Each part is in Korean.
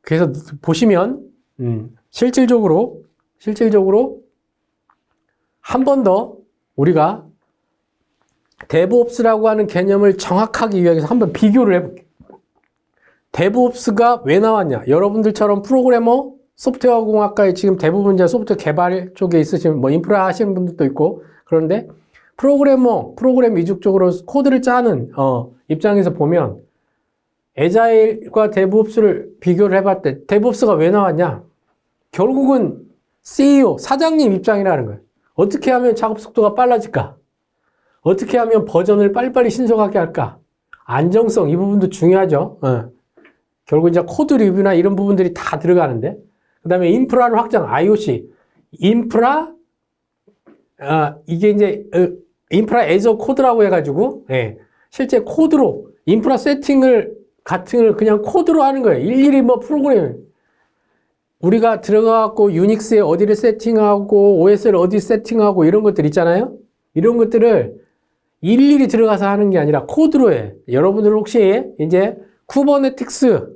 그래서 보시면 실질적으로 한 번 더 우리가 DevOps라고 하는 개념을 정확하게 이해하기 위해서 한번 비교를 해볼게요. DevOps가 왜 나왔냐? 여러분들처럼 프로그래머, 소프트웨어 공학과에 지금 대부분 이제 소프트웨어 개발 쪽에 있으시면 뭐 인프라 하시는 분들도 있고, 그런데 프로그램 위주적으로 코드를 짜는 입장에서 보면 에자일과 DevOps를 비교를 해봤을 때 DevOps가 왜 나왔냐? 결국은 CEO, 사장님 입장이라는 거예요. 어떻게 하면 작업 속도가 빨라질까? 어떻게 하면 버전을 빨리빨리 신속하게 할까? 안정성, 이 부분도 중요하죠. 결국 이제 코드 리뷰나 이런 부분들이 다 들어가는데, 그 다음에 인프라를 확장, IOC, 인프라, 이게 이제 인프라 애저 코드라고 해가지고, 실제 코드로 인프라 세팅을 같은 걸 그냥 코드로 하는 거예요. 일일이 뭐 프로그램 우리가 들어가갖고 유닉스에 어디를 세팅하고 OS를 어디 세팅하고 이런 것들 있잖아요. 이런 것들을 일일이 들어가서 하는 게 아니라 코드로 해. 여러분들 혹시 이제 쿠버네티스,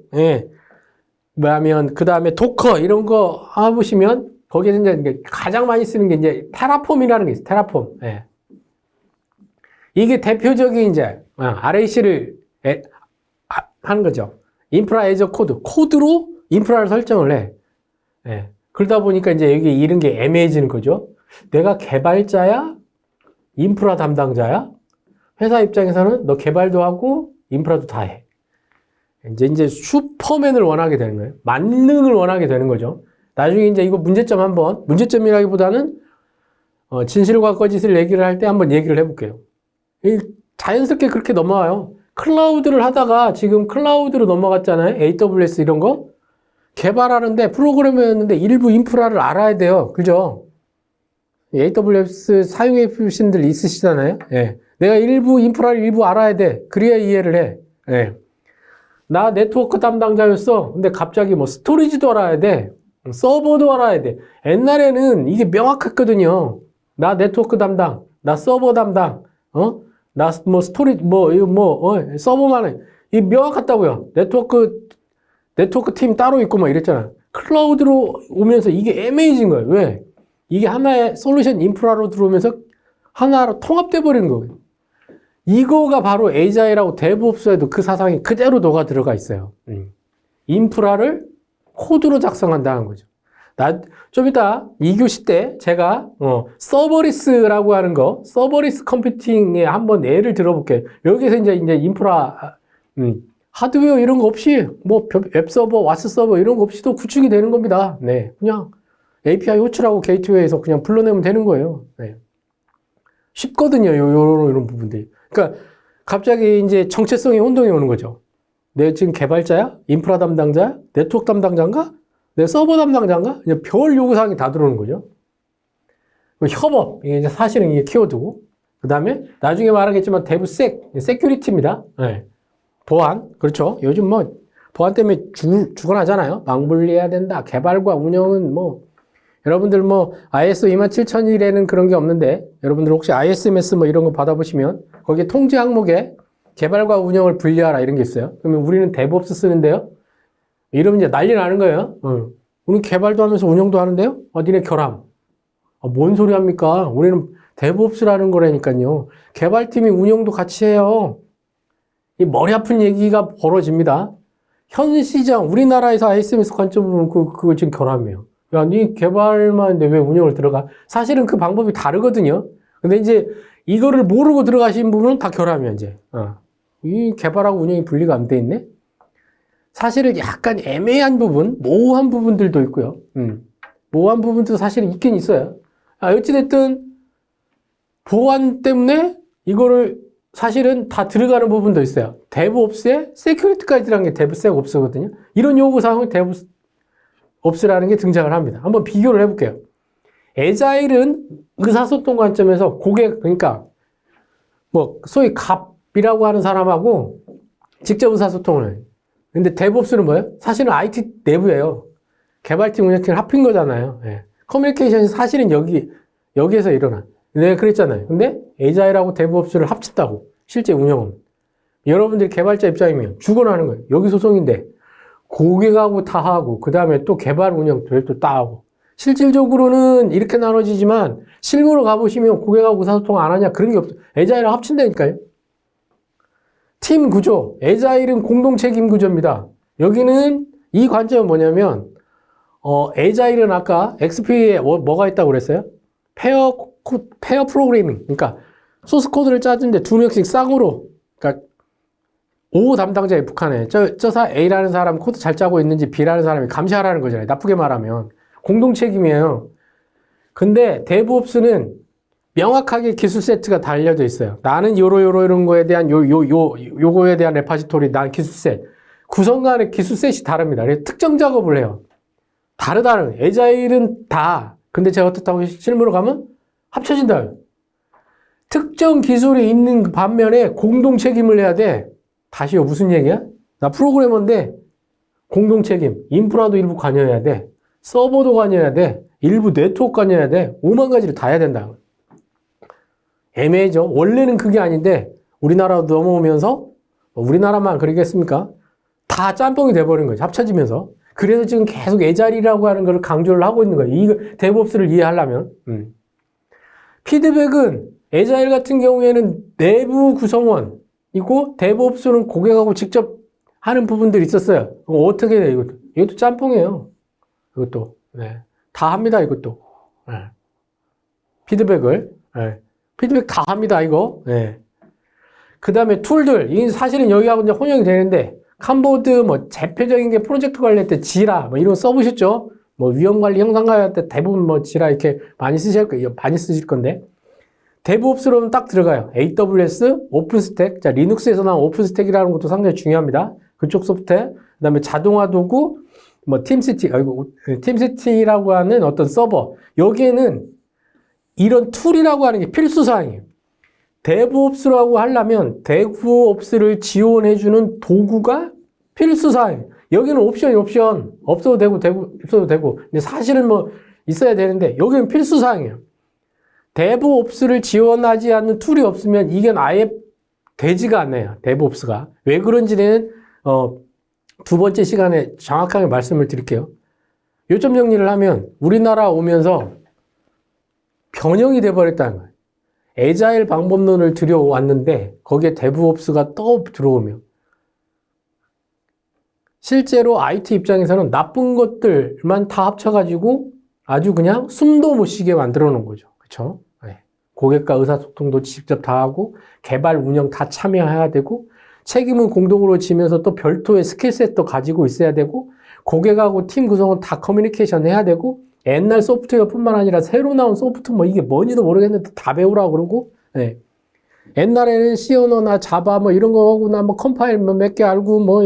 그 다음에 도커 이런 거 해보시면 거기에서 이제 가장 많이 쓰는 게 이제 테라폼이라는 게 있어요. 테라폼. 이게 대표적인 이제 RAC를 하는 거죠. 인프라 애저 코드로 인프라를 설정을 해. 그러다 보니까 이제 여기 이런 게 애매해지는 거죠. 내가 개발자야? 인프라 담당자야? 회사 입장에서는 너 개발도 하고 인프라도 다 해. 이제 슈퍼맨을 원하게 되는 거예요. 만능을 원하게 되는 거죠. 나중에 이제 이거 문제점이라기보다는 진실과 거짓을 얘기를 할 때 한번 얘기를 해볼게요. 자연스럽게 그렇게 넘어와요. 클라우드를 하다가 지금 클라우드로 넘어갔잖아요. AWS 이런 거. 개발하는데 프로그래머였는데 일부 인프라를 알아야 돼요. 그죠? AWS 사용해 보신 분들 있으시잖아요. 내가 인프라를 일부 알아야 돼. 그래야 이해를 해. 나 네트워크 담당자였어. 근데 갑자기 뭐 스토리지도 알아야 돼. 서버도 알아야 돼. 옛날에는 이게 명확했거든요. 나 네트워크 담당, 나 서버 담당, 나 뭐 스토리지, 서버만 해. 이 명확하다고요. 네트워크 팀 따로 있고 막 이랬잖아요. 클라우드로 오면서 이게 애매해진 거예요. 왜? 이게 하나의 솔루션 인프라로 들어오면서 하나로 통합돼 버리는 거예요. 이거가 바로 에이자일하고 데브옵스에도 그 사상이 그대로 녹아 들어가 있어요. 인프라를 코드로 작성한다는 거죠. 좀 이따 2교시 때 제가 서버리스라고 하는 거, 서버리스 컴퓨팅에 한번 예를 들어볼게요. 여기서 이제 인프라 하드웨어 이런 거 없이 뭐 웹서버, 왓스서버 이런 거 없이도 구축이 되는 겁니다. 그냥 API 호출하고 게이트웨이에서 그냥 불러내면 되는 거예요. 쉽거든요. 이런 부분들이. 그러니까 갑자기 이제 정체성이 혼동이 오는 거죠. 내 지금 개발자야? 인프라 담당자야? 네트워크 담당자인가? 내 서버 담당자인가? 이제 별 요구사항이 다 들어오는 거죠. 협업, 이게 이제 사실은 이게 키워드고, 그 다음에 나중에 말하겠지만 세큐리티입니다. 보안, 그렇죠. 요즘 뭐 보안 때문에 죽어나잖아요. 망분리해야 된다. 개발과 운영은 여러분들 ISO 27001에는 그런 게 없는데, 여러분들 혹시 ISMS 이런 거 받아보시면 거기에 통제 항목에 개발과 운영을 분리하라 이런 게 있어요. 그러면 우리는 DevOps 쓰는데요. 이러면 이제 난리 나는 거예요. 우리는 개발도 하면서 운영도 하는데요. 니네 결함. 뭔 소리 합니까? 우리는 DevOps라는 거라니까요. 개발팀이 운영도 같이 해요. 이 머리 아픈 얘기가 벌어집니다. 현 시장, 우리나라에서 ISMS 관점으로 그거 지금 결함이에요. 야, 니 개발만 했는데 왜 운영을 들어가? 사실은 그 방법이 다르거든요. 근데 이제 이거를 모르고 들어가신 분은 다 결함이야, 이제. 이 개발하고 운영이 분리가 안 돼 있네? 사실은 약간 애매한 부분, 모호한 부분들도 있고요. 모호한 부분도 사실은 있긴 있어요. 어찌됐든, 보안 때문에 이거를 사실은 다 들어가는 부분도 있어요. DevOps에 세큐리티까지 들어간 게 DevSecOps거든요. 이런 요구사항은 DevOps라는 게 등장을 합니다. 한번 비교를 해볼게요. 에자일은 의사소통 관점에서 그러니까 소위 갑이라고 하는 사람하고 직접 의사소통을 해요. 근데 DevOps는 뭐예요? 사실은 IT 내부예요. 개발팀, 운영팀을 합친 거잖아요. 커뮤니케이션이 사실은 여기에서 일어나. 내가 그랬잖아요. 근데 에자일하고 DevOps를 합친다고. 실제 운영은. 여러분들이 개발자 입장이면 죽어나는 거예요. 여기 소송인데 고객하고 다 하고 그 다음에 또 개발 운영 또 따하고. 실질적으로는 이렇게 나눠지지만 실무로 가보시면 고객하고 의사소통 안 하냐 그런 게 없어요. 애자일을 합친다니까요. 팀 구조, 애자일은 공동 책임 구조입니다. 여기는 이 관점은 뭐냐면 애자일은 아까 XP에 뭐가 있다고 그랬어요? 페어 프로그래밍. 그러니까 소스 코드를 짜는데 두 명씩 쌍으로, 그러니까 O 담당자에 북한에 A라는 사람 코드 잘 짜고 있는지 B라는 사람이 감시하라는 거잖아요. 나쁘게 말하면 공동 책임이에요. 근데 데브옵스는 명확하게 기술 세트가 달려져 있어요. 나는 이런 거에 대한 요거에 대한 레파지토리, 난 기술 셋. 구성 간의 기술 셋이 다릅니다. 그래서 특정 작업을 해요. 다르다는. 애자일은 다. 근데 제가 어떻다고 실무로 가면 합쳐진다. 특정 기술이 있는 반면에 공동 책임을 해야 돼. 다시요. 무슨 얘기야? 나 프로그래머인데 공동 책임. 인프라도 일부 관여해야 돼. 서버도 관여해야 돼. 일부 네트워크 관여해야 돼. 5만 가지를 다 해야 된다. 애매해져. 원래는 그게 아닌데 우리나라로 넘어오면서 우리나라만 그러겠습니까? 다 짬뽕이 돼버린 거죠. 합쳐지면서. 그래서 지금 계속 애자리라고 하는 걸 강조를 하고 있는 거예요. 이거 데브옵스를 이해하려면. 피드백은 애자일 같은 경우에는 내부 구성원이고 데브옵스는 고객하고 직접 하는 부분들이 있었어요. 어떻게 돼 이것도? 이것도 짬뽕이에요. 이것도. 네. 다 합니다. 이것도. 네. 피드백을. 네. 피드백 다 합니다. 이거. 네. 그 다음에 툴들. 이 사실은 여기하고 이제 혼용이 되는데 칸보드, 뭐, 대표적인 게 프로젝트 관리할 때 지라, 뭐, 이런 거 써보셨죠? 뭐, 위험관리, 형상관리 할 때 대부분 뭐, 지라 이렇게 많이 쓰실 건데. 데브옵스로는 딱 들어가요. AWS, 오픈스택. 자, 리눅스에서 나온 오픈스택이라는 것도 상당히 중요합니다. 그쪽 소프트웨어. 그 다음에 자동화 도구, 뭐, 팀시티라고 하는 어떤 서버. 여기에는 이런 툴이라고 하는 게 필수사항이에요. 데브옵스라고 하려면 데브옵스를 지원해주는 도구가 필수사항이에요. 여기는 옵션 없어도 되고 있어도 되고. 근데 사실은 뭐 있어야 되는데 여기는 필수사항이에요. 데브옵스를 지원하지 않는 툴이 없으면 이게 아예 되지가 않아요. 데브옵스가. 왜 그런지는 두 번째 시간에 정확하게 말씀을 드릴게요. 요점 정리를 하면 우리나라 오면서 변형이 돼버렸다는 거예요. 애자일 방법론을 들여왔는데 거기에 데브옵스가 또 들어오면 실제로 IT 입장에서는 나쁜 것들만 다 합쳐가지고 아주 그냥 숨도 못 쉬게 만들어 놓은 거죠. 그렇죠? 네. 고객과 의사소통도 직접 다 하고 개발 운영 다 참여해야 되고 책임은 공동으로 지면서 또 별도의 스킬셋도 가지고 있어야 되고 고객하고 팀 구성은 다 커뮤니케이션 해야 되고 옛날 소프트웨어뿐만 아니라 새로 나온 소프트웨어 뭐 이게 뭔지도 모르겠는데 다 배우라고 그러고. 네. 옛날에는 C 언어나 자바 뭐 이런 거 하고 나 뭐 컴파일 뭐 몇 개 알고 뭐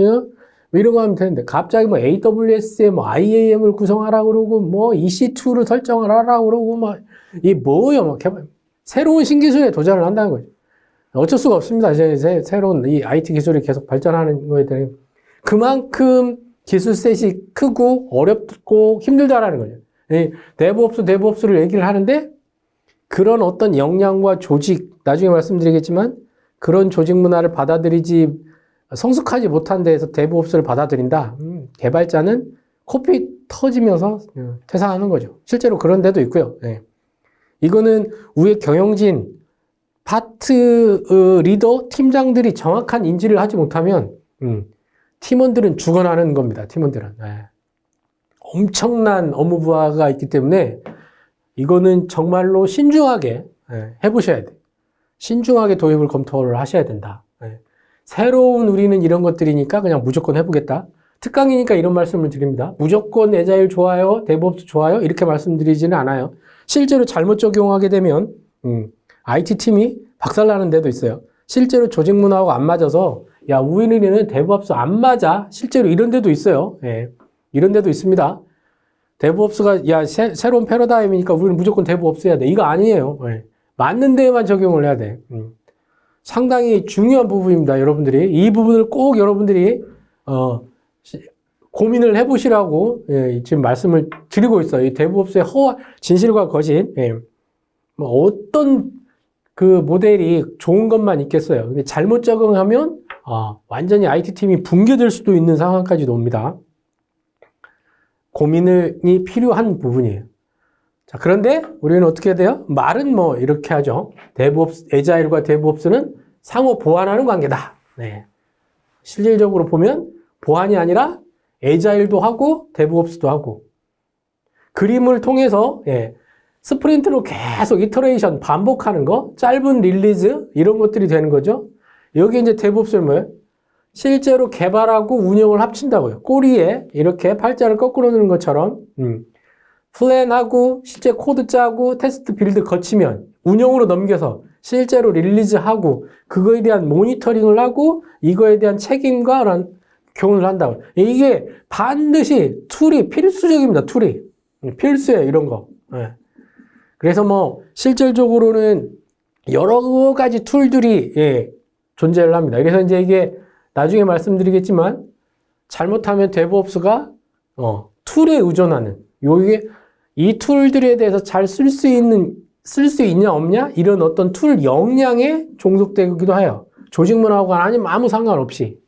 이런 거 하면 되는데 갑자기 뭐 AWS에 뭐 IAM을 구성하라고 그러고 뭐 EC2를 설정을 하라고 그러고 막 이 뭐요 뭐 새로운 신기술에 도전을 한다는 거죠. 어쩔 수가 없습니다. 이제 새로운 이 IT 기술이 계속 발전하는 거에 대해 그만큼 기술 셋이 크고 어렵고 힘들다라는 거죠. 데브옵스를 얘기를 하는데 그런 어떤 역량과 조직, 나중에 말씀드리겠지만 그런 조직 문화를 받아들이지 성숙하지 못한 데에서 데브옵스를 받아들인다. 개발자는 코피 터지면서 퇴사하는 거죠. 실제로 그런 데도 있고요. 네. 이거는 위에 경영진, 파트 리더, 팀장들이 정확한 인지를 하지 못하면 팀원들은 죽어나는 겁니다. 팀원들은. 네. 엄청난 업무 부하가 있기 때문에 이거는 정말로 신중하게 해보셔야 돼요. 신중하게 도입을 검토를 하셔야 된다. 새로운 우리는 이런 것들이니까 그냥 무조건 해보겠다. 특강이니까 이런 말씀을 드립니다. 무조건 애자일 좋아요, 데브옵스 좋아요 이렇게 말씀드리지는 않아요. 실제로 잘못 적용하게 되면 IT팀이 박살나는 데도 있어요. 실제로 조직 문화하고 안 맞아서 야 우리는 데브옵스 안 맞아. 실제로 이런 데도 있어요. 예. 이런 데도 있습니다. 데브옵스가 야 새로운 패러다임이니까 우리는 무조건 데브옵스 해야 돼. 이거 아니에요. 예. 맞는 데에만 적용을 해야 돼. 상당히 중요한 부분입니다. 여러분들이 이 부분을 꼭 여러분들이 고민을 해보시라고 지금 말씀을 드리고 있어요. 이 데브옵스의 진실과 거짓 뭐 어떤 그 모델이 좋은 것만 있겠어요. 근데 잘못 적응하면 완전히 IT팀이 붕괴될 수도 있는 상황까지도 옵니다. 고민이 필요한 부분이에요. 자, 그런데 우리는 어떻게 해야 돼요? 말은 뭐 이렇게 하죠. DevOps, 에자일과 DevOps는 상호 보완하는 관계다. 네. 실질적으로 보면 보완이 아니라 에자일도 하고 DevOps도 하고 그림을 통해서 스프린트로 계속 이터레이션 반복하는 거, 짧은 릴리즈 이런 것들이 되는 거죠. 여기 이제 DevOps는 뭐예요? 실제로 개발하고 운영을 합친다고요. 꼬리에 이렇게 팔자를 거꾸로 넣는 것처럼 플랜하고 실제 코드 짜고 테스트 빌드 거치면 운영으로 넘겨서 실제로 릴리즈하고 그거에 대한 모니터링을 하고 이거에 대한 책임과 교훈을 한다고. 이게 반드시 툴이 필수적입니다. 툴이 필수예요. 이런 거. 그래서 뭐 실질적으로는 여러 가지 툴들이 존재를 합니다. 그래서 이제 이게 나중에 말씀드리겠지만 잘못하면 DevOps가 툴에 의존하는 요게 이 툴들에 대해서 잘 쓸 수 있냐 없냐 이런 어떤 툴 역량에 종속되기도 해요. 조직 문화하고 아니면 아무 상관없이.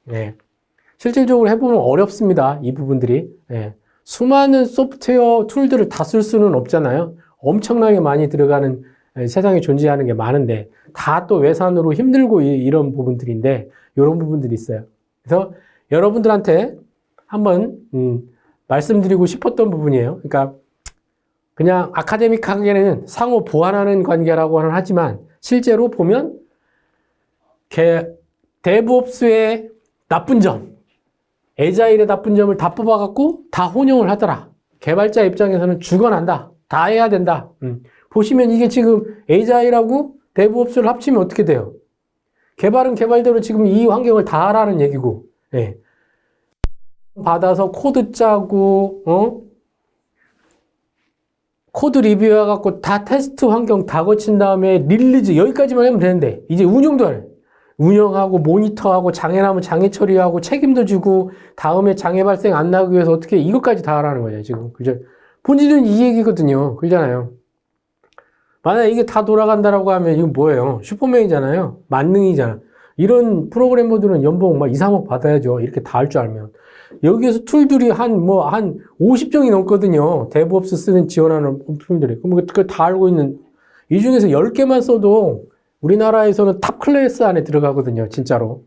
실질적으로 해보면 어렵습니다. 이 부분들이. 수많은 소프트웨어 툴들을 다 쓸 수는 없잖아요. 엄청나게 많이 들어가는 세상에 존재하는 게 많은데 다 또 외산으로 힘들고 이런 부분들인데 이런 부분들이 있어요. 그래서 여러분들한테 한번 말씀드리고 싶었던 부분이에요. 그러니까 그냥 아카데믹하게는 상호 보완하는 관계라고는 하지만 실제로 보면 DevOps의 나쁜 점, 에자일의 나쁜 점을 다 뽑아갖고 다 혼용을 하더라. 개발자 입장에서는 죽어난다. 다 해야 된다. 보시면 이게 지금 에자일하고 DevOps를 합치면 어떻게 돼요? 개발은 개발대로 지금 이 환경을 다 하라는 얘기고, 받아서 코드 짜고, 코드 리뷰해갖고 다 테스트 환경 다 거친 다음에 릴리즈 여기까지만 하면 되는데, 이제 운영도 안 해. 운영하고 모니터하고 장애 나면 장애 처리하고 책임도 지고 다음에 장애 발생 안 나기 위해서 어떻게 이것까지 다 하라는 거예요, 지금. 그죠? 본질은 이 얘기거든요. 그러잖아요. 만약에 이게 다 돌아간다라고 하면 이건 뭐예요? 슈퍼맨이잖아요. 만능이잖아. 이런 프로그래머들은 연봉 막 2, 3억 받아야죠. 이렇게 다 할 줄 알면. 여기에서 툴들이 한 50종이 넘거든요. DevOps 쓰는 지원하는 툴들이. 그럼 그걸 다 알고 있는, 이 중에서 10개만 써도 우리나라에서는 탑 클래스 안에 들어가거든요. 진짜로.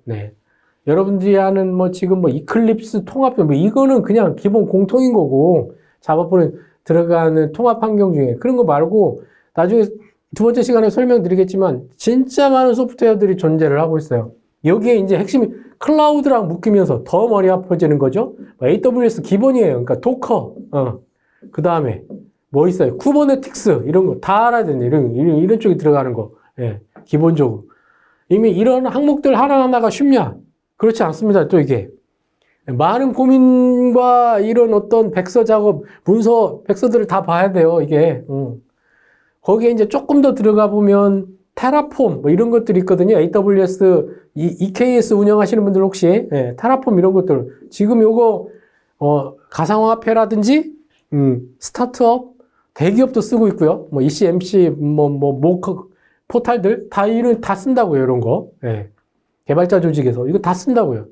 여러분들이 하는 지금 이클립스 통합, 이거는 그냥 기본 공통인 거고, 자바 프로그램 들어가는 통합 환경 중에 그런 거 말고, 나중에 두 번째 시간에 설명드리겠지만, 진짜 많은 소프트웨어들이 존재를 하고 있어요. 여기에 이제 핵심이 클라우드랑 묶이면서 더 머리 아파지는 거죠. AWS 기본이에요. 그러니까 도커, 그 다음에 뭐 있어요? 쿠버네티스 이런 거 다 알아야 되네. 이런 쪽에 들어가는 거. 기본적으로. 이미 이런 항목들 하나하나가 쉽냐? 그렇지 않습니다. 또 이게. 많은 고민과 이런 어떤 백서 작업, 문서, 백서들을 다 봐야 돼요. 이게. 거기에 이제 조금 더 들어가 보면 테라폼 이런 것들이 있거든요. AWS, EKS 운영하시는 분들 혹시 테라폼 이런 것들 지금 요거 가상화폐라든지 스타트업 대기업도 쓰고 있고요. ECMC 포탈들 다 쓴다고요. 이런 거. 개발자 조직에서 이거 다 쓴다고요.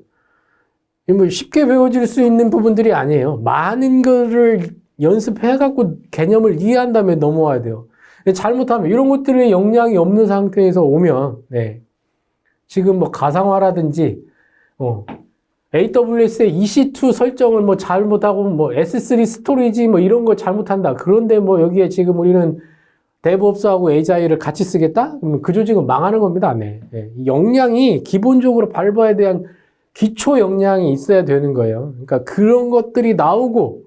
쉽게 배워질 수 있는 부분들이 아니에요. 많은 거를 연습해갖고 개념을 이해한 다음에 넘어와야 돼요. 잘못하면 이런 것들의 역량이 없는 상태에서 오면 지금 가상화라든지 AWS의 EC2 설정을 잘못하고 S3 스토리지 이런 거 잘못한다. 그런데 여기에 지금 우리는 DevOps하고 에자일을 같이 쓰겠다? 그러면 그 조직은 망하는 겁니다. 역량이 기본적으로 밟아야 대한 기초 역량이 있어야 되는 거예요. 그러니까 그런 것들이 나오고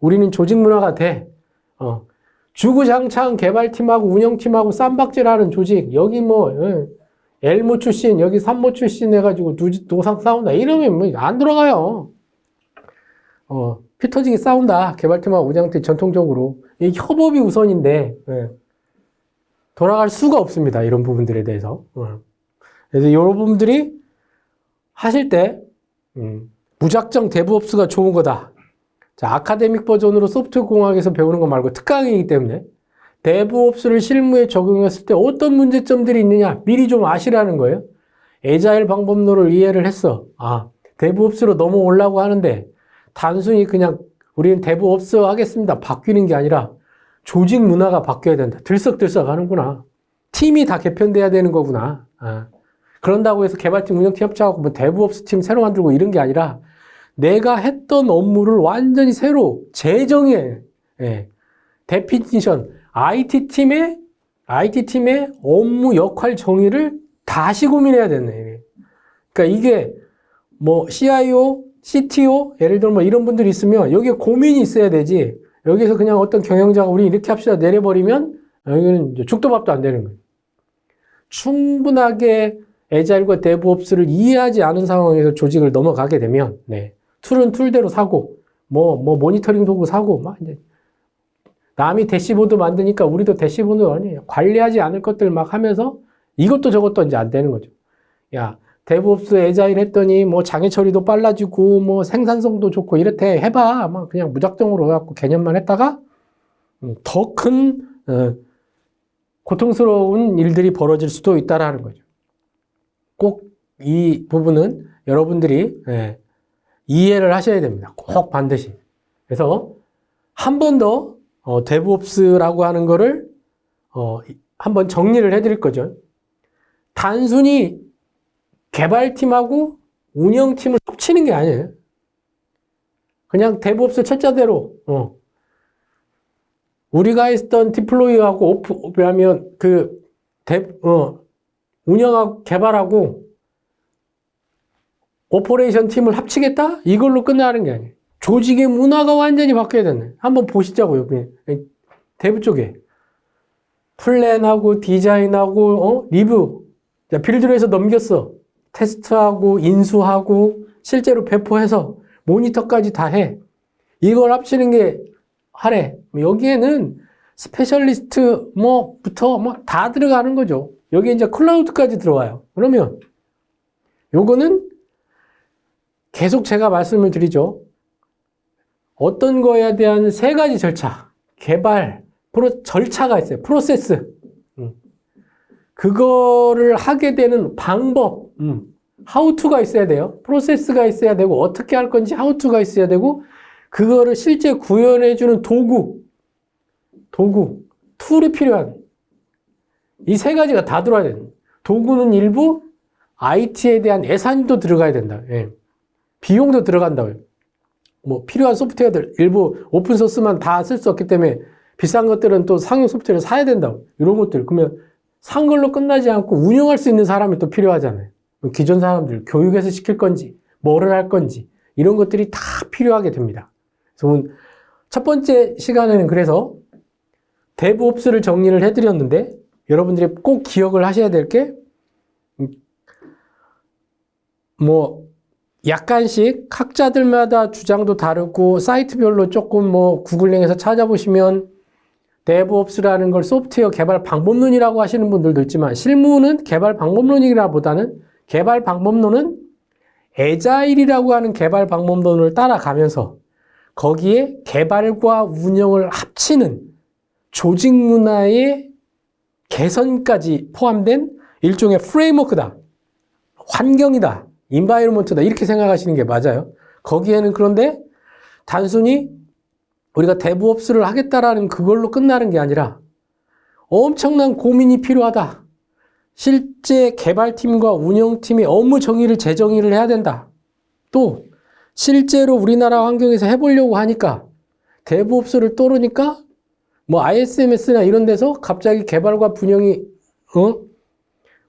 우리는 조직 문화가 돼. 주구장창 개발팀하고 운영팀하고 쌈박질하는 조직, 여기 엘모 출신, 여기 산모 출신 해가지고 도상 싸운다. 이러면 안 들어가요. 피 터지게 싸운다. 개발팀하고 운영팀 전통적으로. 이 협업이 우선인데, 돌아갈 수가 없습니다. 이런 부분들에 대해서. 그래서 여러분들이 하실 때, 무작정 DevOps가 좋은 거다. 자, 아카데믹 버전으로 소프트웨어 공학에서 배우는 거 말고 특강이기 때문에 데브옵스를 실무에 적용했을 때 어떤 문제점들이 있느냐 미리 좀 아시라는 거예요. 애자일 방법론을 이해를 했어. 아, 데브옵스로 넘어오려고 하는데 단순히 그냥 우리는 데브옵스 하겠습니다. 바뀌는 게 아니라 조직 문화가 바뀌어야 된다. 들썩들썩 하는구나. 팀이 다 개편돼야 되는 거구나. 아, 그런다고 해서 개발팀, 운영팀 협조하고 뭐 데브옵스 팀 새로 만들고 이런 게 아니라 내가 했던 업무를 완전히 새로 재정해. 예. 데피니션, IT팀의 업무 역할 정의를 다시 고민해야 되네. 그러니까 이게 뭐 CIO, CTO, 예를 들어 뭐 이런 분들이 있으면 여기에 고민이 있어야 되지. 여기서 그냥 어떤 경영자가 우리 이렇게 합시다 내려버리면 여기는 이제 죽도 밥도 안 되는 거예요. 충분하게 애자일과 데브옵스를 이해하지 않은 상황에서 조직을 넘어가게 되면, 네. 툴은 툴대로 사고, 모니터링 도구 사고, 막 이제 남이 대시보드 만드니까 우리도 대시보드 아니에요. 관리하지 않을 것들 막 하면서 이것도 저것도 이제 안 되는 거죠. 야, 데브옵스 애자일 했더니 뭐 장애 처리도 빨라지고 뭐 생산성도 좋고 이렇대 해봐. 막 그냥 무작정으로 해갖고 개념만 했다가 더 큰 고통스러운 일들이 벌어질 수도 있다라는 거죠. 꼭 이 부분은 여러분들이 이해를 하셔야 됩니다. 꼭 반드시. 그래서 한 번 더 데브옵스라고 하는 거를 한번 정리를 해드릴 거죠. 단순히 개발팀하고 운영팀을 합치는 게 아니에요. 그냥 데브옵스 철자대로 우리가 했던 디플로이하고 오프하면 운영하고 개발하고 오퍼레이션 팀을 합치겠다? 이걸로 끝나는 게 아니에요. 조직의 문화가 완전히 바뀌어야 되네. 한번 보시자고요. 데브 쪽에 플랜하고 디자인하고 리뷰, 자, 빌드로해서 넘겼어. 테스트하고 인수하고 실제로 배포해서 모니터까지 다 해. 이걸 합치는 게 하래. 여기에는 스페셜리스트 부터 다 들어가는 거죠. 여기 이제 클라우드까지 들어와요. 그러면 요거는 계속 제가 말씀을 드리죠. 어떤 거에 대한 세 가지 절차, 개발, 절차가 있어요. 프로세스. 그거를 하게 되는 방법, how to가 있어야 돼요. 프로세스가 있어야 되고, 어떻게 할 건지 how to가 있어야 되고, 그거를 실제 구현해주는 도구, 툴이 필요한, 이 세 가지가 다 들어와야 돼요. 도구는 일부, IT에 대한 예산도 들어가야 된다. 예. 비용도 들어간다고요. 필요한 소프트웨어들, 일부 오픈소스만 다 쓸 수 없기 때문에 비싼 것들은 또 상용 소프트웨어를 사야 된다고. 이런 것들. 그러면 산 걸로 끝나지 않고 운영할 수 있는 사람이 또 필요하잖아요. 기존 사람들 교육해서 시킬 건지, 뭐를 할 건지, 이런 것들이 다 필요하게 됩니다. 그래서 첫 번째 시간에는 그래서 데브옵스를 정리를 해드렸는데, 여러분들이 꼭 기억을 하셔야 될 게, 약간씩 학자들마다 주장도 다르고 사이트별로 조금 구글링해서 찾아보시면 데브옵스라는 걸 소프트웨어 개발 방법론이라고 하시는 분들도 있지만 실무는 개발 방법론이라보다는 개발 방법론은 애자일이라고 하는 개발 방법론을 따라가면서 거기에 개발과 운영을 합치는 조직 문화의 개선까지 포함된 일종의 프레임워크다. 환경이다. 인바이러먼트다. 이렇게 생각하시는 게 맞아요. 거기에는 그런데 단순히 우리가 데브옵스를 하겠다라는 그걸로 끝나는 게 아니라 엄청난 고민이 필요하다. 실제 개발팀과 운영팀이 업무 정의를 재정의를 해야 된다. 또 실제로 우리나라 환경에서 해보려고 하니까 데브옵스를 떠르니까 ISMS나 이런 데서 갑자기 개발과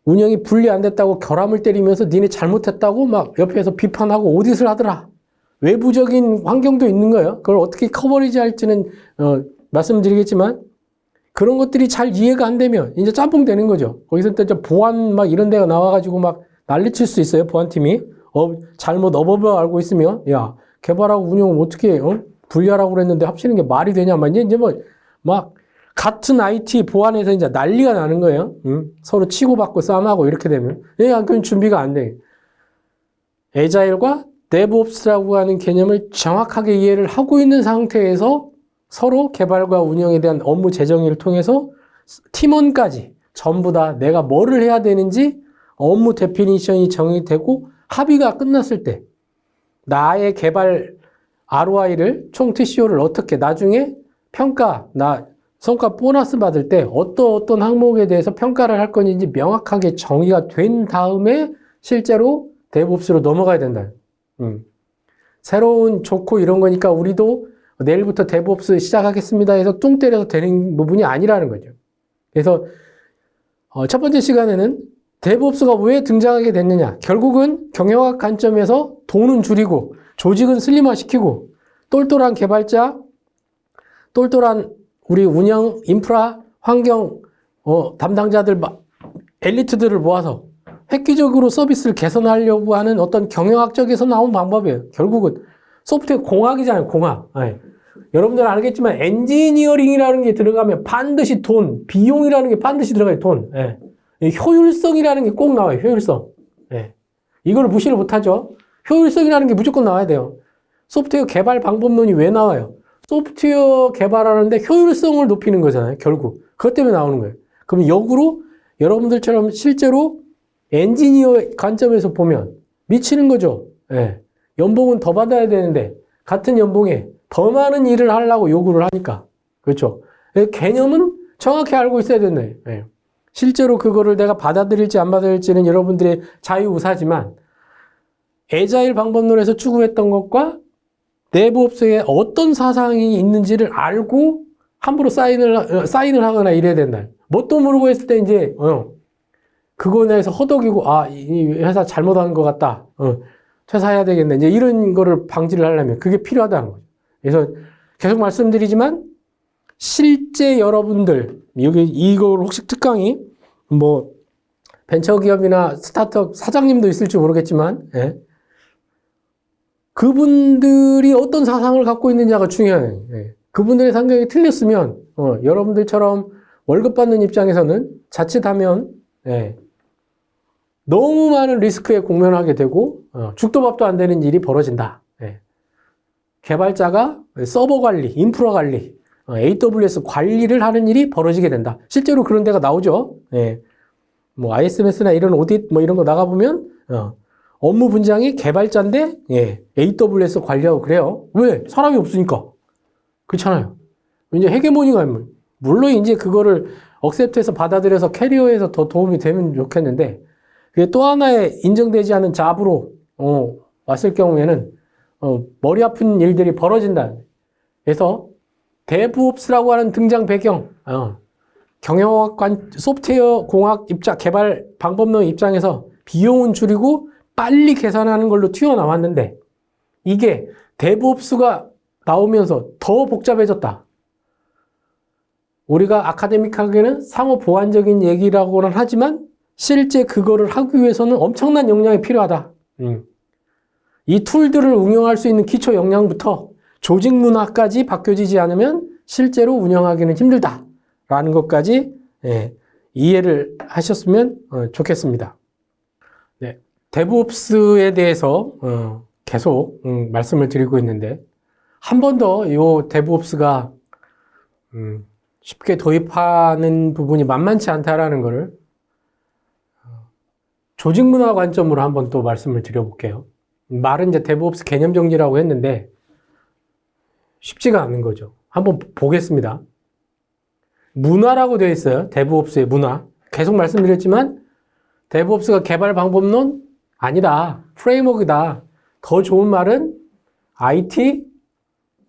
운영이 분리 안 됐다고 결함을 때리면서 니네 잘못했다고 막 옆에서 비판하고 오디트를 하더라. 외부적인 환경도 있는 거예요. 그걸 어떻게 커버리지 할지는 말씀드리겠지만 그런 것들이 잘 이해가 안 되면 이제 짬뽕 되는 거죠. 거기서 또 보안 막 이런 데가 나와가지고 막 난리칠 수 있어요. 보안팀이. 잘못 어버버 알고 있으면 야 개발하고 운영을 어떻게 분리하라고 그랬는데 합치는 게 말이 되냐. 이제 막 같은 IT 보안에서 이제 난리가 나는 거예요. 서로 치고받고 싸움하고 이렇게 되면. 그건 준비가 안 돼. 애자일과 데브옵스라고 하는 개념을 정확하게 이해를 하고 있는 상태에서 서로 개발과 운영에 대한 업무 재정의를 통해서 팀원까지 전부 다 내가 뭐를 해야 되는지 업무 데피니션이 정의되고 합의가 끝났을 때 나의 개발 ROI를 총 TCO를 어떻게 나중에 평가, 성과 보너스 받을 때 어떤 항목에 대해서 평가를 할 건지 명확하게 정의가 된 다음에 실제로 데브옵스로 넘어가야 된다. 새로운 좋고 이런 거니까 우리도 내일부터 데브옵스 시작하겠습니다 해서 뚱 때려서 되는 부분이 아니라는 거죠. 그래서 첫 번째 시간에는 데브옵스가 왜 등장하게 됐느냐. 결국은 경영학 관점에서 돈은 줄이고 조직은 슬림화시키고 똘똘한 개발자, 똘똘한 우리 운영, 인프라, 환경 담당자들, 엘리트들을 모아서 획기적으로 서비스를 개선하려고 하는 어떤 경영학적에서 나온 방법이에요. 결국은 소프트웨어 공학이잖아요. 공학. 네. 여러분들은 알겠지만 엔지니어링이라는 게 들어가면 반드시 돈, 비용이라는 게 반드시 들어가요. 돈. 네. 효율성이라는 게 꼭 나와요. 효율성. 네. 이걸 무시를 못하죠. 효율성이라는 게 무조건 나와야 돼요. 소프트웨어 개발 방법론이 왜 나와요? 소프트웨어 개발하는데 효율성을 높이는 거잖아요. 결국. 그것 때문에 나오는 거예요. 그럼 역으로 여러분들처럼 실제로 엔지니어 관점에서 보면 미치는 거죠. 예. 연봉은 더 받아야 되는데 같은 연봉에 더 많은 일을 하려고 요구를 하니까. 그렇죠. 개념은 정확히 알고 있어야 된다. 예. 실제로 그거를 내가 받아들일지 안 받아들일지는 여러분들의 자유우사지만 애자일 방법론에서 추구했던 것과 내부업소에 어떤 사상이 있는지를 알고 함부로 사인을 하거나 이래야 된다. 뭣도 모르고 했을 때 이제 그거에 대해서 허덕이고 이 회사 잘못한 것 같다. 퇴사해야 되겠네. 이제 이런 거를 방지를 하려면 그게 필요하다는 거죠. 그래서 계속 말씀드리지만 실제 여러분들 이걸 혹시 특강이 뭐 벤처기업이나 스타트업 사장님도 있을지 모르겠지만 예. 그분들이 어떤 사상을 갖고 있느냐가 중요해요. 예. 그분들의 상경이 틀렸으면 여러분들처럼 월급 받는 입장에서는 자칫하면 예. 너무 많은 리스크에 공면하게 되고 죽도 밥도 안 되는 일이 벌어진다. 예. 개발자가 서버 관리, 인프라 관리, AWS 관리를 하는 일이 벌어지게 된다. 실제로 그런 데가 나오죠. 예. 뭐 ISMS나 이런 오딧 뭐 이런 거 나가보면 업무 분장이 개발자인데 예. AWS 관리하고 그래요. 왜? 사람이 없으니까. 그렇잖아요. 이제 헤게모니가 물론 이제 그거를 억셉트해서 받아들여서 캐리어에서 더 도움이 되면 좋겠는데 그게 또 하나의 인정되지 않은 잡으로 왔을 경우에는 머리 아픈 일들이 벌어진다. 그래서 데브옵스라고 하는 등장 배경, 경영학 소프트웨어 공학 개발 방법론 입장에서 비용은 줄이고 빨리 계산하는 걸로 튀어나왔는데 이게 데브옵스가 나오면서 더 복잡해졌다. 우리가 아카데믹하게는 상호 보완적인 얘기라고는 하지만 실제 그거를 하기 위해서는 엄청난 역량이 필요하다. 이 툴들을 응용할 수 있는 기초 역량부터 조직 문화까지 바뀌어지지 않으면 실제로 운영하기는 힘들다라는 것까지 이해를 하셨으면 좋겠습니다. 네, 데브옵스에 대해서 계속 말씀을 드리고 있는데 한 번 더 이 데브옵스가 쉽게 도입하는 부분이 만만치 않다라는 것을 조직 문화 관점으로 한번 또 말씀을 드려볼게요. 말은 이제 데브옵스 개념 정리라고 했는데 쉽지가 않은 거죠. 한번 보겠습니다. 문화라고 되어 있어요. 데브옵스의 문화. 계속 말씀드렸지만 데브옵스가 개발 방법론 아니다. 프레임워크다. 더 좋은 말은 IT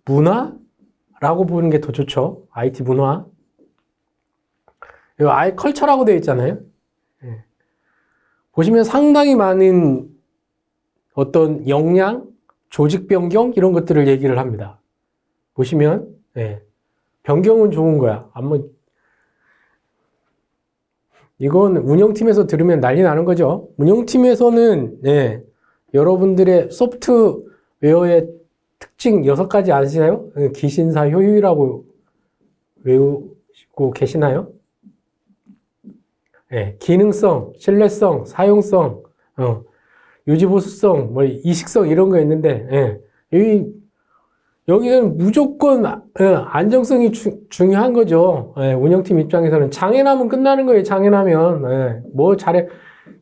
문화라고 보는 게 더 좋죠. IT 문화. 이거 아예 컬처라고 되어 있잖아요. 보시면 상당히 많은 어떤 역량, 조직 변경 이런 것들을 얘기를 합니다. 보시면 변경은 좋은 거야. 이건 운영팀에서 들으면 난리 나는 거죠. 운영팀에서는 여러분들의 소프트웨어의 특징 6가지 아시나요? 기신사 효율이라고 외우고 계시나요? 기능성, 신뢰성, 사용성, 유지보수성, 뭐 이식성 이런 거 있는데 여기는 무조건 안정성이 중요한 거죠. 예, 운영팀 입장에서는 장애 나면 끝나는 거예요. 장애 나면 뭐 잘해.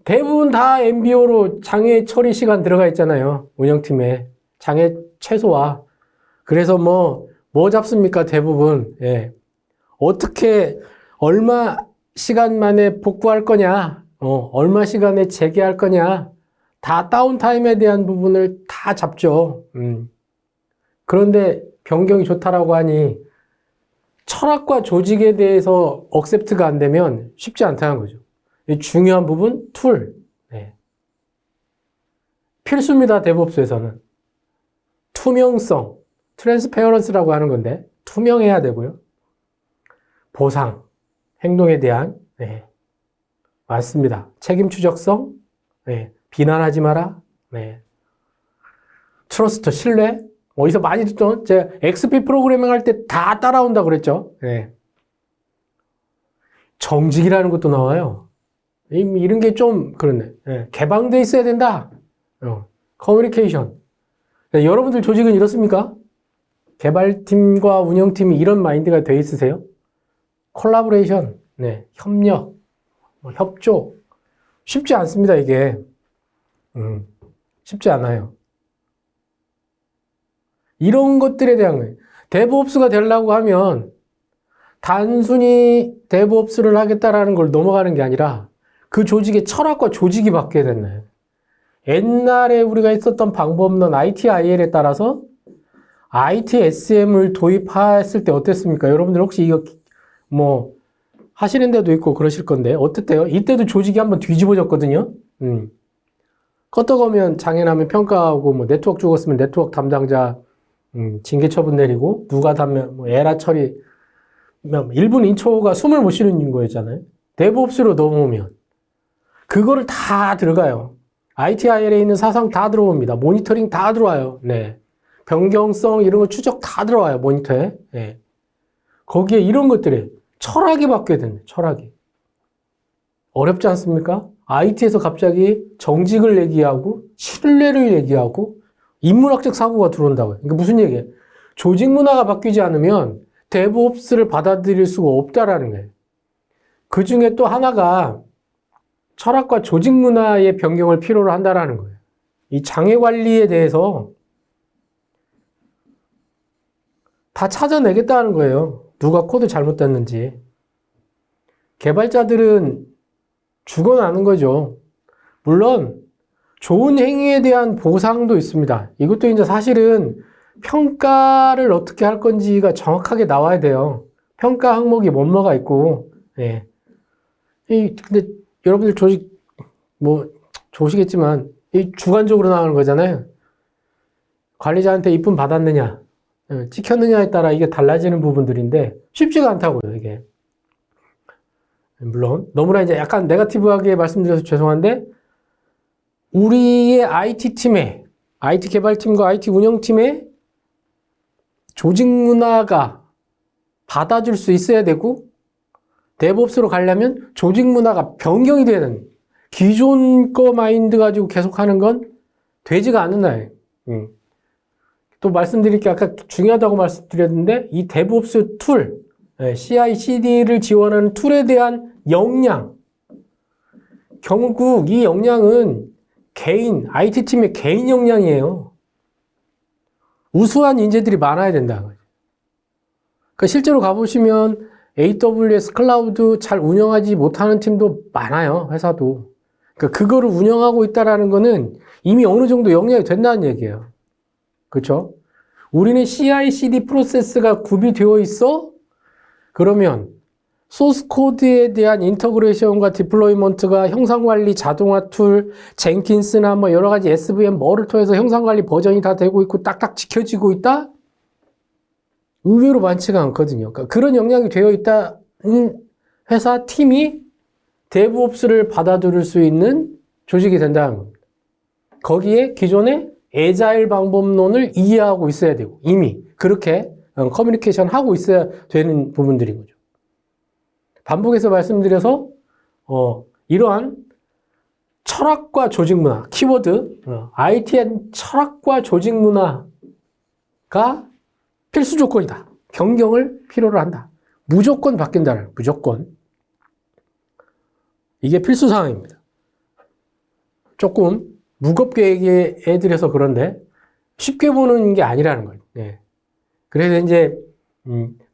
대부분 다 MBO로 장애 처리 시간 들어가 있잖아요. 운영팀에 장애 최소화. 그래서 뭐 잡습니까? 대부분. 예. 어떻게 얼마 시간 만에 복구할 거냐, 얼마 시간에 재개할 거냐, 다 다운타임에 대한 부분을 다 잡죠. 그런데 변경이 좋다라고 하니 철학과 조직에 대해서 억셉트가 안 되면 쉽지 않다는 거죠. 이 중요한 부분, 툴. 네. 필수입니다, 데브옵스에서는. 투명성, 트랜스페어런스라고 하는 건데 투명해야 되고요. 보상, 행동에 대한 맞습니다. 책임 추적성, 비난하지 마라, 트러스트, 신뢰. 어디서 많이 듣던 제가 XP 프로그래밍 할 때 다 따라온다 그랬죠. 정직이라는 것도 나와요. 이런 게 좀 그렇네. 개방돼 있어야 된다. 커뮤니케이션. 여러분들 조직은 이렇습니까? 개발팀과 운영팀이 이런 마인드가 돼 있으세요? 콜라보레이션, 협력, 협조. 쉽지 않습니다, 이게. 쉽지 않아요. 이런 것들에 대한 거예요. 데브옵스가 되려고 하면 단순히 데브옵스를 하겠다라는 걸 넘어가는 게 아니라 그 조직의 철학과 조직이 바뀌어야 됐나요? 옛날에 우리가 있었던 방법론 ITIL에 따라서 ITSM을 도입했을 때 어땠습니까? 여러분들 혹시 이거 하시는 데도 있고 그러실 건데 어땠대요? 이때도 조직이 한번 뒤집어졌거든요. 껐다가면 장애나면 평가하고 네트워크 죽었으면 네트워크 담당자 징계 처분 내리고 누가 담면 에라 처리 1분 인초가 숨을 못 쉬는 거였잖아요. 데브옵스로 넘어오면 그거를 다 들어가요. ITIL에 있는 사상 다 들어옵니다. 모니터링 다 들어와요. 변경성 이런 거 추적 다 들어와요. 모니터에. 거기에 이런 것들이 철학이 바뀌어야 되네. 철학이. 어렵지 않습니까? IT에서 갑자기 정직을 얘기하고 신뢰를 얘기하고 인문학적 사고가 들어온다고요. 그러니까 무슨 얘기예요? 조직 문화가 바뀌지 않으면 데브옵스를 받아들일 수가 없다라는 거예요. 그 중에 또 하나가 철학과 조직 문화의 변경을 필요로 한다라는 거예요. 이 장애 관리에 대해서 다 찾아내겠다는 거예요. 누가 코드 잘못됐는지. 개발자들은 죽어나는 거죠. 물론 좋은 행위에 대한 보상도 있습니다. 이것도 이제 사실은 평가를 어떻게 할 건지가 정확하게 나와야 돼요. 평가 항목이 뭐가 있고. 근데 여러분들 조직 좋으시겠지만 이 주관적으로 나오는 거잖아요. 관리자한테 이쁨 받았느냐, 찍혔느냐에 따라 이게 달라지는 부분들인데 쉽지가 않다고요, 이게. 물론 너무나 이제 약간 네거티브하게 말씀드려서 죄송한데 우리의 IT팀에, IT 개발팀과 IT 운영팀에 조직 문화가 받아줄 수 있어야 되고 데브옵스로 가려면 조직 문화가 변경이 돼야 되는, 기존 거 마인드 가지고 계속 하는 건 되지가 않는 나예요. 또 말씀드릴 게 아까 중요하다고 말씀드렸는데 이 데브옵스 툴, CI/CD를 지원하는 툴에 대한 역량, 결국 이 역량은 개인, IT팀의 개인 역량이에요. 우수한 인재들이 많아야 된다. 그러니까 실제로 가보시면 AWS 클라우드 잘 운영하지 못하는 팀도 많아요. 회사도. 그러니까 그거를 운영하고 있다는 거는 이미 어느 정도 역량이 된다는 얘기예요. 그렇죠? 우리는 CI/CD 프로세스가 구비되어 있어? 그러면 소스 코드에 대한 인터그레이션과 디플로이먼트가 형상관리 자동화 툴, 젠킨스나 여러 가지 SVM 뭐를 통해서 형상관리 버전이 다 되고 있고 딱딱 지켜지고 있다? 의외로 많지가 않거든요. 그러니까 그런 역량이 되어 있다는 회사 팀이 데브옵스를 받아들일 수 있는 조직이 된다는 겁니다. 거기에 기존의 애자일 방법론을 이해하고 있어야 되고 이미 그렇게 커뮤니케이션 하고 있어야 되는 부분들인 거죠. 반복해서 말씀드려서 이러한 철학과 조직 문화, 키워드 ITN 철학과 조직 문화가 필수 조건이다. 경경을 필요로 한다. 무조건 바뀐다는 무조건. 이게 필수 사항입니다. 조금 무겁게 얘기해드려서 그런데 쉽게 보는 게 아니라는 거예요. 예. 그래서 이제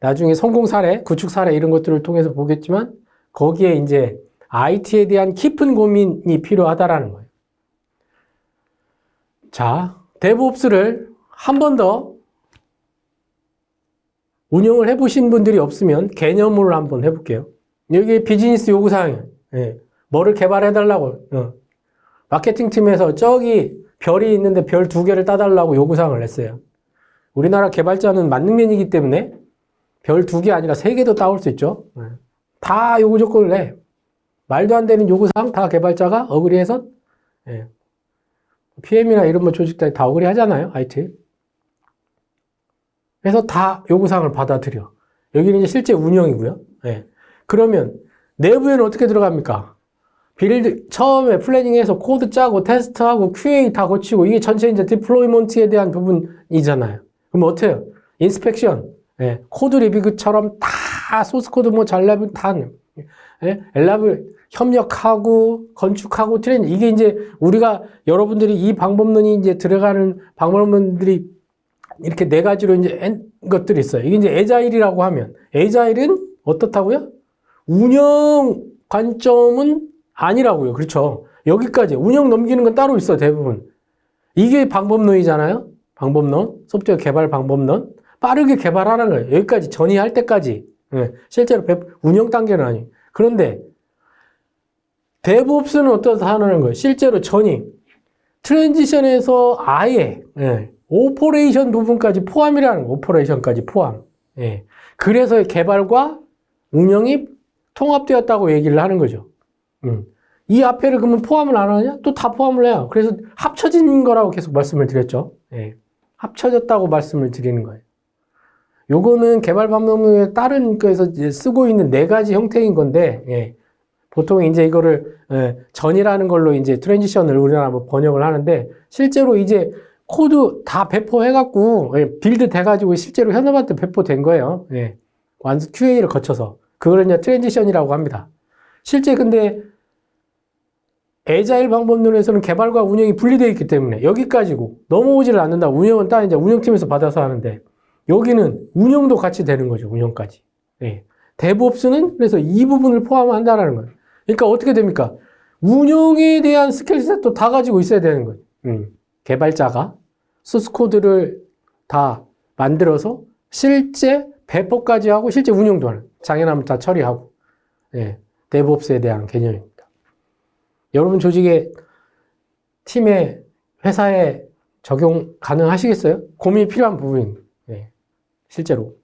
나중에 성공 사례, 구축 사례 이런 것들을 통해서 보겠지만 거기에 이제 IT에 대한 깊은 고민이 필요하다라는 거예요. 자, DevOps를 한 번 더 운영을 해보신 분들이 없으면 개념으로 한번 해볼게요. 여기 비즈니스 요구사항이에요. 예. 뭐를 개발해달라고. 마케팅 팀에서 저기 별이 있는데 별 2개를 따달라고 요구사항을 냈어요. 우리나라 개발자는 만능면이기 때문에 별 2개 아니라 3개도 따올 수 있죠. 다 요구 조건을 내. 말도 안 되는 요구사항 다 개발자가 어그리해서 PM이나 이런 뭐 조직들이 다 어그리 하잖아요. IT. 그래서 다 요구사항을 받아들여. 여기는 이제 실제 운영이고요. 그러면 내부에는 어떻게 들어갑니까? 빌드, 처음에 플래닝해서 코드 짜고 테스트하고 QA 다 거치고 이게 전체 이제 디플로이먼트에 대한 부분이잖아요. 그럼 어떻게 해요? 인스펙션, 코드 리뷰처럼 다 소스 코드 뭐 잘라면 다, 엘라브 협력하고 건축하고 트레이닝 이게 이제 우리가 여러분들이 이 방법론이 이제 들어가는 방법론들이 이렇게 4가지로 이제 것들이 있어요. 이게 이제 에자일이라고 하면 에자일은 어떻다고요? 운영 관점은 아니라고요. 그렇죠. 여기까지 운영 넘기는 건 따로 있어 대부분. 이게 방법론이잖아요. 방법론, 소프트웨어 개발 방법론. 빠르게 개발하는 거예요. 여기까지 전이할 때까지. 실제로 운영 단계는 아니에요. 그런데 DevOps는 어떻다는 거예요? 실제로 전이 트랜지션에서 아예 오퍼레이션 부분까지 포함이라는 거. 오퍼레이션까지 포함. 그래서 개발과 운영이 통합되었다고 얘기를 하는 거죠. 이 앞에를 그러면 포함을 안 하냐? 또 다 포함을 해요. 그래서 합쳐진 거라고 계속 말씀을 드렸죠. 합쳐졌다고 말씀을 드리는 거예요. 요거는 개발 방법론에 다른 거에서 이제 쓰고 있는 4가지 형태인 건데, 보통 이제 이거를 전이라는 걸로 이제 트랜지션을 우리나라 뭐 번역을 하는데, 실제로 이제 코드 다 배포해갖고, 빌드 돼가지고 실제로 현업한테 배포된 거예요. 완전 QA를 거쳐서. 그걸 이제 트랜지션이라고 합니다. 실제 근데 에자일 방법론에서는 개발과 운영이 분리되어 있기 때문에 여기까지고 넘어오지를 않는다. 운영은 딱 이제 운영팀에서 받아서 하는데 여기는 운영도 같이 되는 거죠. 운영까지. DevOps는 그래서 이 부분을 포함한다라는 거예요. 그러니까 어떻게 됩니까? 운영에 대한 스킬셋도 다 가지고 있어야 되는 거예요. 개발자가 소스 코드를 다 만들어서 실제 배포까지 하고 실제 운영도 하는 장애남을 다 처리하고 DevOps에 대한 개념입니다. 여러분 조직에 팀에 회사에 적용 가능하시겠어요? 고민이 필요한 부분입니다. 실제로.